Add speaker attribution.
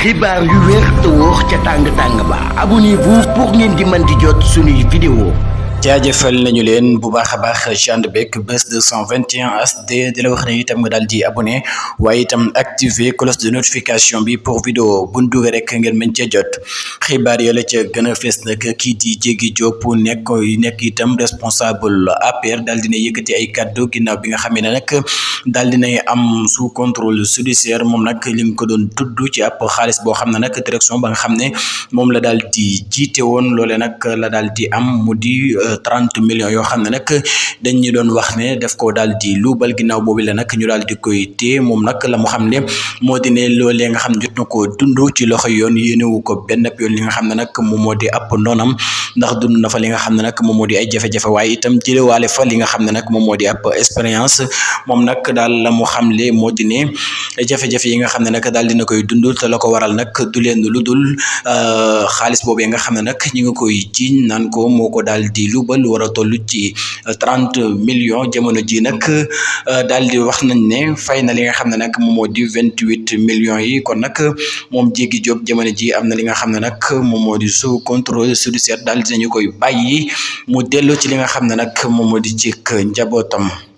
Speaker 1: xibaar yu wér te wóor ca tàng ba abonnez-vous pour ngeen di mën di jot suñuy vidéo
Speaker 2: jaajëfal nañu leen bu baax a baax ci ànd beeg Buzz 221 HD di la wax ne itam nga daal di abonné waaye itam activer cloche de notification bi pour vidéo bu ñu duggee rek ngeen mën cee jot xibaar yi la ca gën a fees nag kii di Diégui Diop nekk itam responsable APR daal dina yëkkati ay kàddu ginnaaw bi nga xam ne nag daal dinay am sous contrôle judiciaire moom nag li nga ko doon tudd ci ab xaalis boo xam ne nag direction ba nga xam ne moom la daal di jiite woon loole nag la daal di am mu di 30 millions yoo xam ne nag dañu doon wax ne def ko daal di luubal ginnaaw boobu la nag ñu daal di koy téye moom nag la mu xam ne moo di ne loolee nga xam ne jot na koo dund ci loxo yoon yéenewu ko benn yoon li nga xam ne nag moom moo di ab ndoonam ndax dund na fa li nga xam ne nag moom moo di ay jafe-jafe waaye itam jëlewaale fa li nga xam ne nag moom moo di ab expérience moom nag daal la mu xamle moo di ne jafe-jafe yi nga xam ne nag daal dina koy dund te la ko waral nag du leen lu dul xaalis boobee nga xam ne nag ñi nga koy jiiñ naan ko moo ko daal di luubal war a toll ci 30 millions jamono ji nag daal di wax nañ ne fay na li nga xam ne nag moom moo di 28 millions yi kon nag moom Diégui Diop jamono ji am na li nga xam ne nag moom moo di sous contrôle judiciaire daal dinañu koy bàyyi mu dellu ci li nga xam ne nag moom moo di jëkk njabootam.